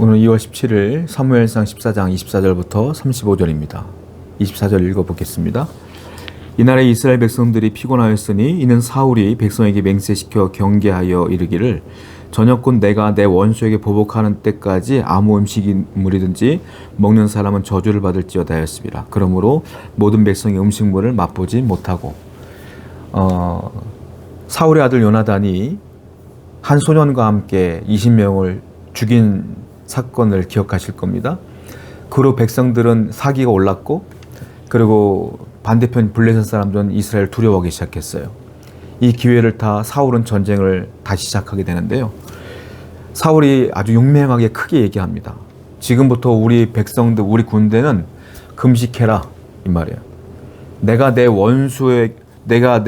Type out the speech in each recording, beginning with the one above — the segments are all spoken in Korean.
오늘 2월 17일 사무엘상 14장 24절부터 35절입니다. 24절 읽어보겠습니다. 이날에 이스라엘 백성들이 피곤하였으니 이는 사울이 백성에게 맹세시켜 경계하여 이르기를 저녁곧 내가 내 원수에게 보복하는 때까지 아무 음식물이든지 먹는 사람은 저주를 받을지어다 하였습니다. 그러므로 모든 백성이 음식물을 맛보지 못하고 사울의 아들 요나단이 한 소년과 함께 20명을 죽인 사건을 기억하실 겁니다. 그로 백성들은 사기가 올랐고 그리고 반대편 블레셋 사람들은 이스라엘을 두려워하기 시작했어요. 이 기회를 타 사울은 전쟁을 다시 시작하게 되는데요. 사울이 아주 용맹하게 크게 얘기합니다. 지금부터 우리 백성들, 우리 군대는 금식해라 이 말이에요. 내가 내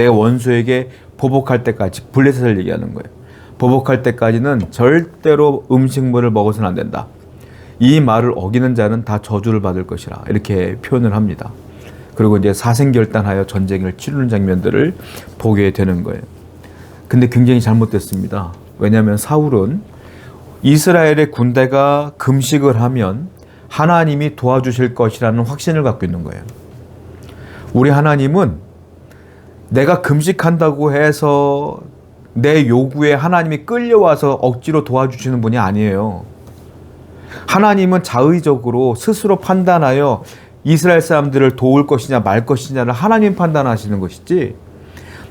원수에게 보복할 때까지, 블레셋을 얘기하는 거예요. 보복할 때까지는 절대로 음식물을 먹어서는 안 된다. 이 말을 어기는 자는 다 저주를 받을 것이라 이렇게 표현을 합니다. 그리고 이제 사생결단하여 전쟁을 치르는 장면들을 보게 되는 거예요. 근데 굉장히 잘못됐습니다. 왜냐하면 사울은 이스라엘의 군대가 금식을 하면 하나님이 도와주실 것이라는 확신을 갖고 있는 거예요. 우리 하나님은 내가 금식한다고 해서 내 요구에 하나님이 끌려와서 억지로 도와주시는 분이 아니에요. 하나님은 자의적으로 스스로 판단하여 이스라엘 사람들을 도울 것이냐 말 것이냐를 하나님 판단하시는 것이지,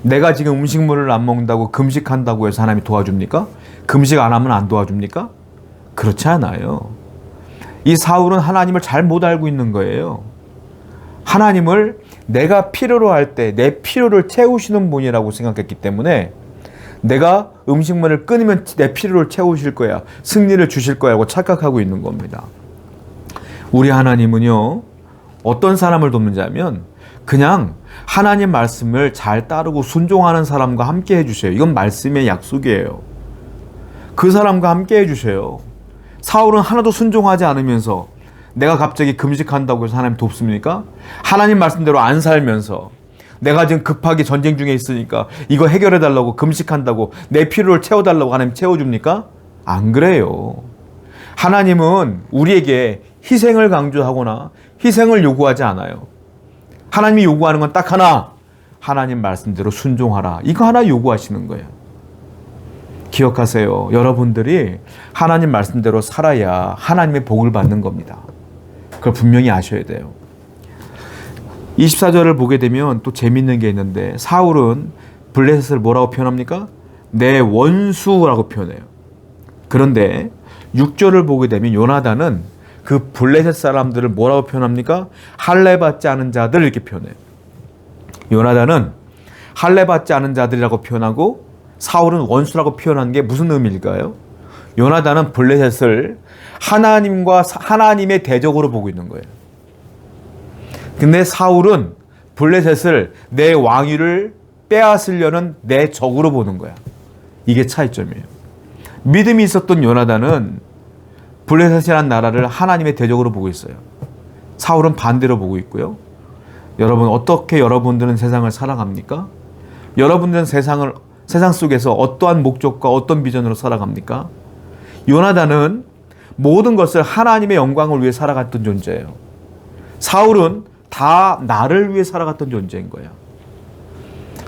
내가 지금 음식물을 안 먹는다고 금식한다고 해서 하나님이 도와줍니까? 금식 안 하면 안 도와줍니까? 그렇지 않아요. 이 사울은 하나님을 잘 못 알고 있는 거예요. 하나님을 내가 필요로 할 때 내 필요를 채우시는 분이라고 생각했기 때문에 내가 음식물을 끊으면 내 필요를 채우실 거야, 승리를 주실 거야라고 착각하고 있는 겁니다. 우리 하나님은요, 어떤 사람을 돕는지 하면 그냥 하나님 말씀을 잘 따르고 순종하는 사람과 함께 해주세요. 이건 말씀의 약속이에요. 그 사람과 함께 해주세요. 사울은 하나도 순종하지 않으면서 내가 갑자기 금식한다고 해서 하나님 돕습니까? 하나님 말씀대로 안 살면서 내가 지금 급하게 전쟁 중에 있으니까 이거 해결해달라고 금식한다고 내 필요를 채워달라고 하나님 채워줍니까? 안 그래요. 하나님은 우리에게 희생을 강조하거나 희생을 요구하지 않아요. 하나님이 요구하는 건 딱 하나, 하나님 말씀대로 순종하라. 이거 하나 요구하시는 거예요. 기억하세요. 여러분들이 하나님 말씀대로 살아야 하나님의 복을 받는 겁니다. 그걸 분명히 아셔야 돼요. 24절을 보게 되면 또 재밌는 게 있는데, 사울은 블레셋을 뭐라고 표현합니까? 내 원수라고 표현해요. 그런데 6절을 보게 되면 요나단은 그 블레셋 사람들을 뭐라고 표현합니까? 할례받지 않은 자들 이렇게 표현해요. 요나단은 할례받지 않은 자들이라고 표현하고 사울은 원수라고 표현한 게 무슨 의미일까요? 요나단은 블레셋을 하나님의 대적으로 보고 있는 거예요. 근데 사울은 블레셋을 내 왕위를 빼앗으려는 내 적으로 보는 거야. 이게 차이점이에요. 믿음이 있었던 요나단은 블레셋이라는 나라를 하나님의 대적으로 보고 있어요. 사울은 반대로 보고 있고요. 여러분, 어떻게 여러분들은 세상을 살아갑니까? 여러분들은 세상 속에서 어떠한 목적과 어떤 비전으로 살아갑니까? 요나단은 모든 것을 하나님의 영광을 위해 살아갔던 존재예요. 사울은 다 나를 위해 살아갔던 존재인 거예요.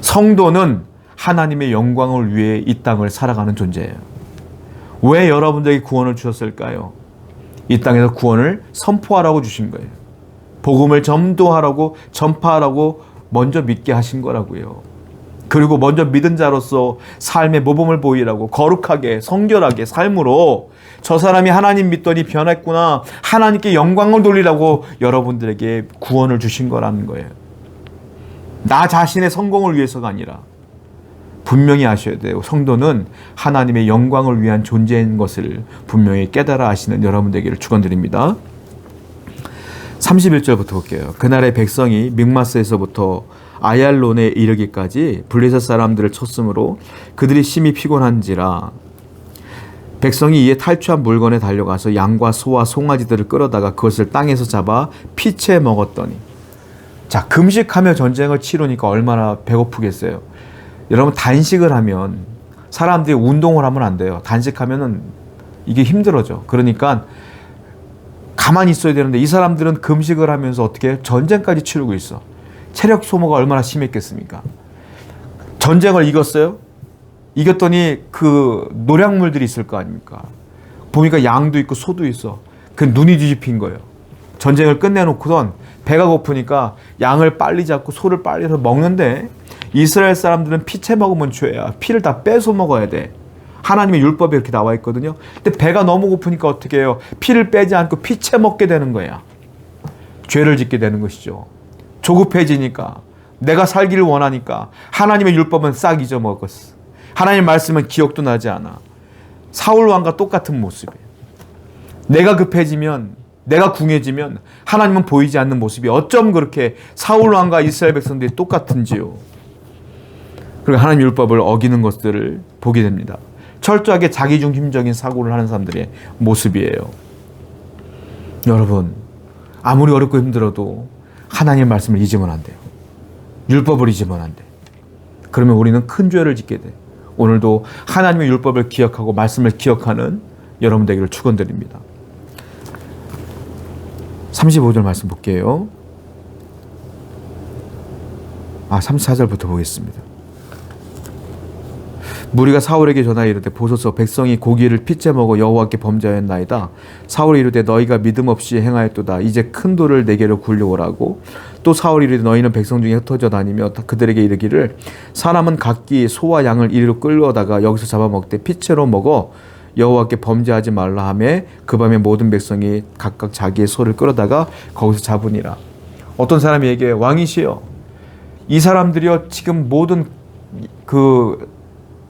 성도는 하나님의 영광을 위해 이 땅을 살아가는 존재예요. 왜 여러분들에게 구원을 주셨을까요? 이 땅에서 구원을 선포하라고 주신 거예요. 복음을 전도하라고, 전파하라고 먼저 믿게 하신 거라고요. 그리고 먼저 믿은 자로서 삶의 모범을 보이라고, 거룩하게 성결하게 삶으로 저 사람이 하나님 믿더니 변했구나, 하나님께 영광을 돌리라고 여러분들에게 구원을 주신 거라는 거예요. 나 자신의 성공을 위해서가 아니라 분명히 아셔야 돼요. 성도는 하나님의 영광을 위한 존재인 것을 분명히 깨달아 아시는 여러분들에게 축원드립니다. 31절부터 볼게요. 그날의 백성이 mik마스에서부터 아얄론에 이르기까지 블레셋 사람들을 쳤으므로 그들이 심히 피곤한지라. 백성이 이에 탈취한 물건에 달려가서 양과 소와 송아지들을 끌어다가 그것을 땅에서 잡아 피채 먹었더니. 자, 금식하며 전쟁을 치르니까 얼마나 배고프겠어요. 여러분, 단식을 하면 사람들이 운동을 하면 안 돼요. 단식하면은 이게 힘들어져. 그러니까 가만히 있어야 되는데 이 사람들은 금식을 하면서 어떻게 전쟁까지 치르고 있어. 체력 소모가 얼마나 심했겠습니까? 전쟁을 이겼어요? 이겼더니 그 노량물들이 있을 거 아닙니까? 보니까 양도 있고 소도 있어. 그 눈이 뒤집힌 거예요. 전쟁을 끝내놓고선 배가 고프니까 양을 빨리 잡고 소를 빨리 해서 먹는데 이스라엘 사람들은 피채 먹으면 죄야. 피를 다 빼서 먹어야 돼. 하나님의 율법에 이렇게 나와 있거든요. 근데 배가 너무 고프니까 어떻게 해요? 피를 빼지 않고 피채 먹게 되는 거야. 죄를 짓게 되는 것이죠. 조급해지니까 내가 살기를 원하니까 하나님의 율법은 싹 잊어먹었어. 하나님 말씀은 기억도 나지 않아. 사울 왕과 똑같은 모습이에요. 내가 급해지면 내가 궁해지면 하나님은 보이지 않는 모습이 어쩜 그렇게 사울 왕과 이스라엘 백성들이 똑같은지요. 그리고 하나님 율법을 어기는 것들을 보게 됩니다. 철저하게 자기중심적인 사고를 하는 사람들의 모습이에요. 여러분, 아무리 어렵고 힘들어도 하나님의 말씀을 잊으면 안 돼요. 율법을 잊으면 안 돼. 그러면 우리는 큰 죄를 짓게 돼. 오늘도 하나님의 율법을 기억하고 말씀을 기억하는 여러분 되기를 축원드립니다. 35절 말씀 볼게요. 34절부터 보겠습니다. 무리가 사울에게 전하여 이르되 보소서 백성이 고기를 피째 먹어 여호와께 범죄하였나이다. 사울이 이르되 너희가 믿음 없이 행하였도다. 이제 큰 돌을 내게로 굴려오라고. 또 사울이 이르되 너희는 백성 중에 흩어져 다니며 그들에게 이르기를 사람은 각기 소와 양을 이리로 끌어다가 여기서 잡아먹되 피채로 먹어 여호와께 범죄하지 말라 하며 그 밤에 모든 백성이 각각 자기의 소를 끌어다가 거기서 잡으니라. 어떤 사람이 얘기해요. 왕이시여, 이 사람들이요 지금 모든 그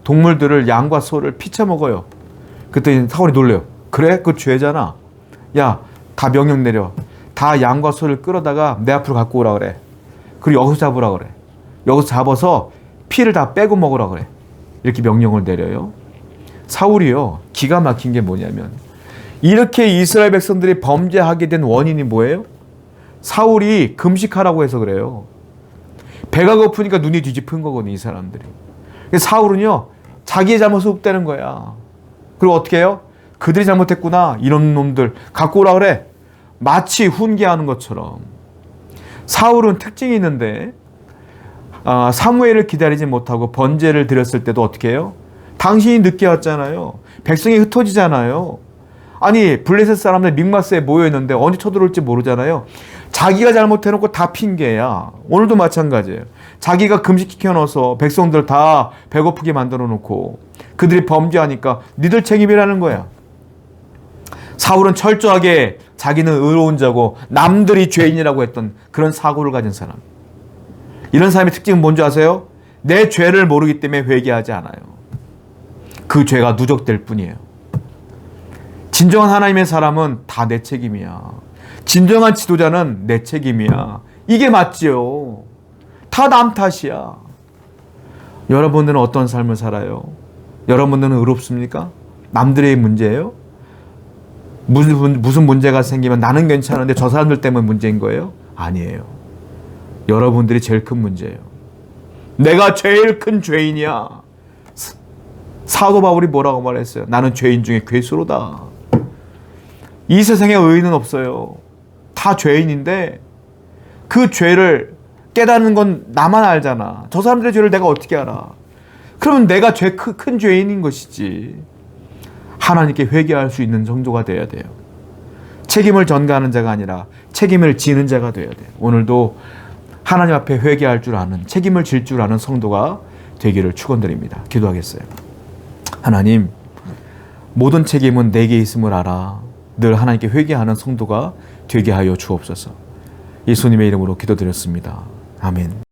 동물들을 양과 소를 피쳐 먹어요. 그때 사울이 놀래요. 그래? 그거 죄잖아. 야, 다 명령 내려. 다 양과 소를 끌어다가 내 앞으로 갖고 오라 그래. 그리고 여기서 잡으라 그래. 여기서 잡아서 피를 다 빼고 먹으라 그래. 이렇게 명령을 내려요. 사울이요, 기가 막힌 게 뭐냐면 이렇게 이스라엘 백성들이 범죄하게 된 원인이 뭐예요? 사울이 금식하라고 해서 그래요. 배가 고프니까 눈이 뒤집힌 거거든요, 이 사람들이. 사울은요, 자기의 잘못을 흡대는 거야. 그리고 어떻게 해요? 그들이 잘못했구나. 이런 놈들 갖고 오라 그래. 마치 훈계하는 것처럼. 사울은 특징이 있는데 사무엘을 기다리지 못하고 번제를 드렸을 때도 어떻게 해요? 당신이 늦게 왔잖아요. 백성이 흩어지잖아요. 아니 블레셋 사람들 믹마스에 모여있는데 언제 쳐들어올지 모르잖아요. 자기가 잘못해놓고 다 핑계야. 오늘도 마찬가지예요. 자기가 금식시켜 넣어서 백성들 다 배고프게 만들어 놓고 그들이 범죄하니까 니들 책임이라는 거야. 사울은 철저하게 자기는 의로운 자고 남들이 죄인이라고 했던 그런 사고를 가진 사람. 이런 사람의 특징은 뭔지 아세요? 내 죄를 모르기 때문에 회개하지 않아요. 그 죄가 누적될 뿐이에요. 진정한 하나님의 사람은 다 내 책임이야. 진정한 지도자는 내 책임이야. 이게 맞지요. 다 남 탓이야. 여러분들은 어떤 삶을 살아요? 여러분들은 의롭습니까? 남들의 문제예요? 무슨 문제가 생기면 나는 괜찮은데 저 사람들 때문에 문제인 거예요? 아니에요. 여러분들이 제일 큰 문제예요. 내가 제일 큰 죄인이야. 사도 바울이 뭐라고 말했어요? 나는 죄인 중에 괴수로다. 이 세상에 의인은 없어요. 다 죄인인데 그 죄를 깨닫는 건 나만 알잖아. 저 사람들의 죄를 내가 어떻게 알아? 그러면 내가 큰 죄인인 것이지. 하나님께 회개할 수 있는 정도가 돼야 돼요. 책임을 전가하는 자가 아니라 책임을 지는 자가 돼야 돼요. 오늘도 하나님 앞에 회개할 줄 아는, 책임을 질 줄 아는 성도가 되기를 축원드립니다. 기도하겠어요. 하나님, 모든 책임은 내게 있음을 알아. 늘 하나님께 회개하는 성도가 되게 하여 주옵소서. 예수님의 이름으로 기도드렸습니다. 아멘.